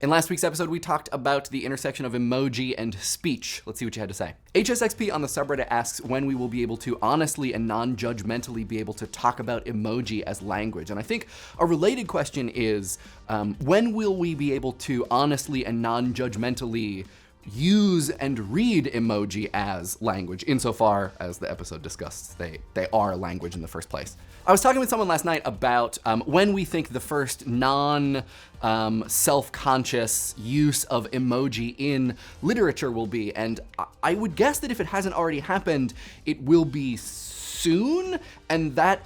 In last week's episode, we talked about the intersection of emoji and speech. Let's see what you had to say. HSXP on the subreddit asks when we will be able to honestly and non-judgmentally be able to talk about emoji as language. And I think a related question is, when will we be able to honestly and non-judgmentally use and read emoji as language, insofar as the episode discussed they are language in the first place. I was talking with someone last night about when we think the first self-conscious use of emoji in literature will be, and I would guess that if it hasn't already happened, it will be soon, and that,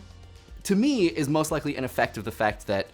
to me, is most likely an effect of the fact that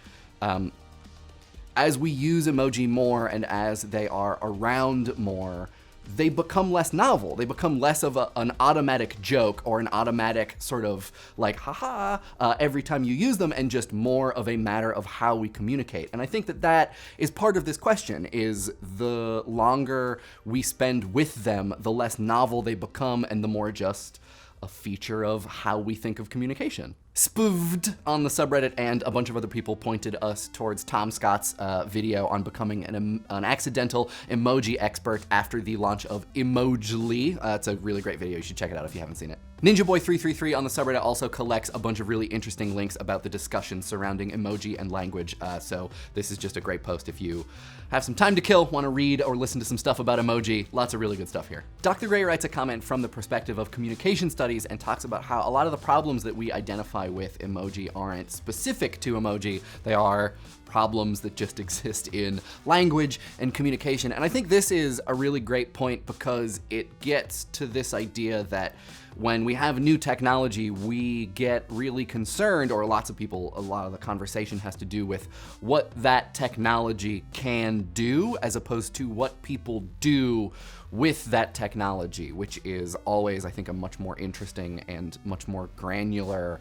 as we use emoji more and as they are around more, they become less novel. They become less of an automatic joke or an automatic sort of like, haha, every time you use them, and just more of a matter of how we communicate. And I think that that is part of this question, is the longer we spend with them, the less novel they become and the more just a feature of how we think of communication. Spvvvt on the subreddit and a bunch of other people pointed us towards Tom Scott's video on becoming an accidental emoji expert after the launch of Emoji. It's a really great video. You should check it out if you haven't seen it. NinjaBoy333 on the subreddit also collects a bunch of really interesting links about the discussion surrounding emoji and language. So this is just a great post if you have some time to kill, want to read or listen to some stuff about emoji. Lots of really good stuff here. Dr. Gray writes a comment from the perspective of communication studies and talks about how a lot of the problems that we identify with emoji aren't specific to emoji. They are problems that just exist in language and communication. And I think this is a really great point because it gets to this idea that when we have new technology, we get really concerned, or lots of people, a lot of the conversation has to do with what that technology can do as opposed to what people do with that technology, which is always, I think, a much more interesting and much more granular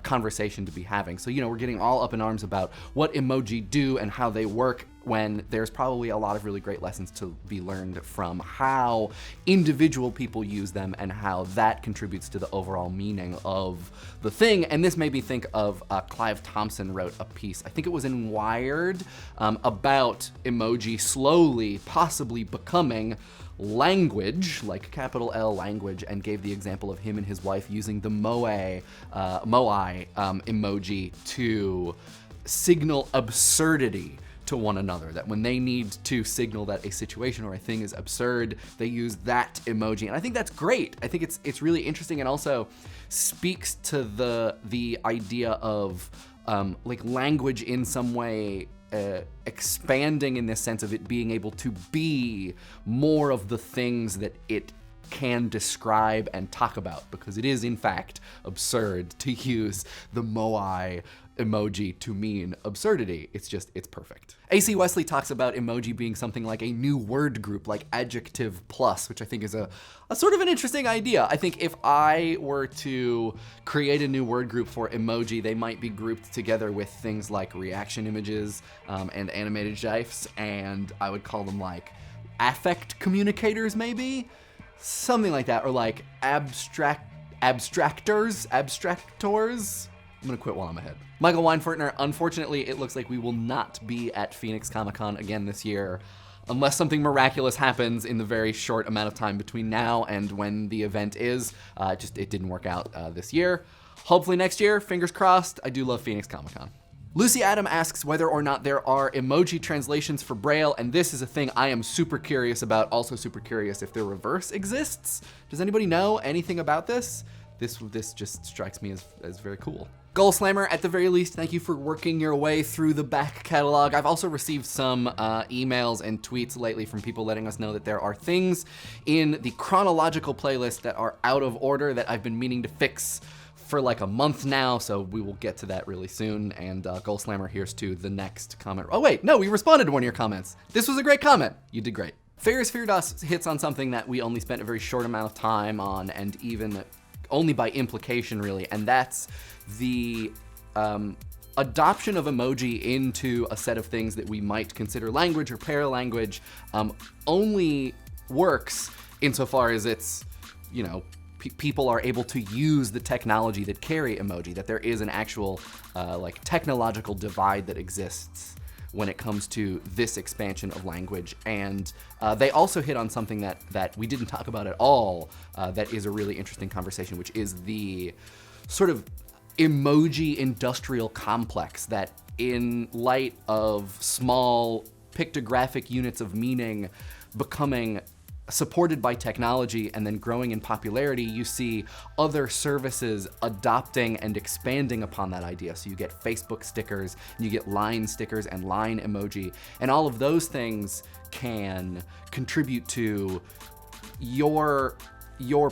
conversation to be having. So, we're getting all up in arms about what emoji do and how they work, when there's probably a lot of really great lessons to be learned from how individual people use them and how that contributes to the overall meaning of the thing. And this made me think of Clive Thompson wrote a piece, I think it was in Wired, about emoji slowly possibly becoming language, like capital L language, and gave the example of him and his wife using the moai emoji to signal absurdity to one another, that when they need to signal that a situation or a thing is absurd, they use that emoji. And I think that's great. I think it's really interesting, and also speaks to the idea of like language in some way expanding in this sense of it being able to be more of the things that it can describe and talk about, because it is in fact absurd to use the moai emoji to mean absurdity. It's perfect. AC-Wesley talks about emoji being something like a new word group, like adjective plus, which I think is a sort of an interesting idea. I think if I were to create a new word group for emoji, they might be grouped together with things like reaction images and animated GIFs, and I would call them like affect communicators, maybe? Something like that, or like abstractors. I'm gonna quit while I'm ahead. Micheal Weinfurtner, unfortunately, it looks like we will not be at Phoenix Comicon again this year, unless something miraculous happens in the very short amount of time between now and when the event is. It didn't work out this year. Hopefully next year, fingers crossed. I do love Phoenix Comicon. Lucy Adam asks whether or not there are emoji translations for Braille, and this is a thing I am super curious about, also super curious if the reverse exists. Does anybody know anything about this? This just strikes me as very cool. Goalslammer, at the very least, thank you for working your way through the back catalog. I've also received some emails and tweets lately from people letting us know that there are things in the chronological playlist that are out of order that I've been meaning to fix for like a month now, so we will get to that really soon. And Goalslammer, here's to the next comment. Oh wait, no, we responded to one of your comments. This was a great comment. You did great. Faris Firdaws hits on something that we only spent a very short amount of time on, and even only by implication really, and that's the adoption of emoji into a set of things that we might consider language or paralanguage only works insofar as it's, people are able to use the technology that carry emoji, that there is an actual like technological divide that exists when it comes to this expansion of language. And they also hit on something that we didn't talk about at all, that is a really interesting conversation, which is the sort of emoji industrial complex that, in light of small pictographic units of meaning becoming supported by technology and then growing in popularity, you see other services adopting and expanding upon that idea. So you get Facebook stickers, you get line stickers and line emoji, and all of those things can contribute to your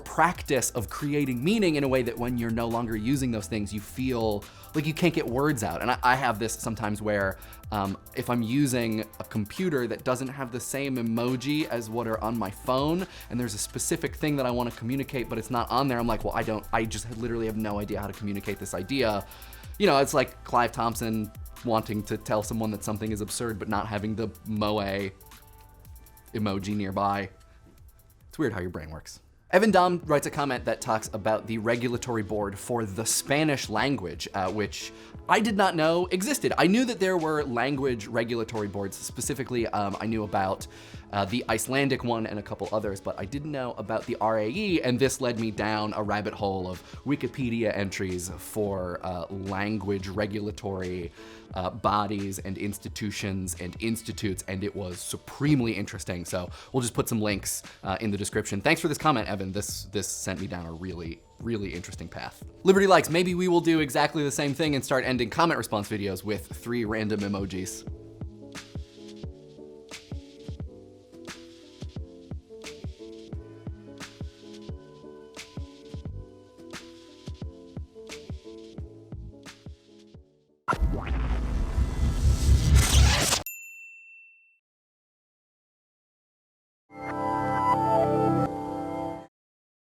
practice of creating meaning in a way that when you're no longer using those things, you feel like you can't get words out. And I have this sometimes where if I'm using a computer that doesn't have the same emoji as what are on my phone, and there's a specific thing that I want to communicate, but it's not on there, I'm like, well, I just literally have no idea how to communicate this idea. You know, it's like Clive Thompson wanting to tell someone that something is absurd, but not having the moe emoji nearby. It's weird how your brain works. Evan Dahm writes a comment that talks about the regulatory board for the Spanish language, which I did not know existed. I knew that there were language regulatory boards. Specifically, I knew about the Icelandic one and a couple others, but I didn't know about the RAE, and this led me down a rabbit hole of Wikipedia entries for language regulatory bodies and institutions and institutes, and it was supremely interesting. So we'll just put some links in the description. Thanks for this comment, Evan. This sent me down a really interesting path. Liberty Likes, maybe we will do exactly the same thing and start ending comment response videos with 3 random emojis.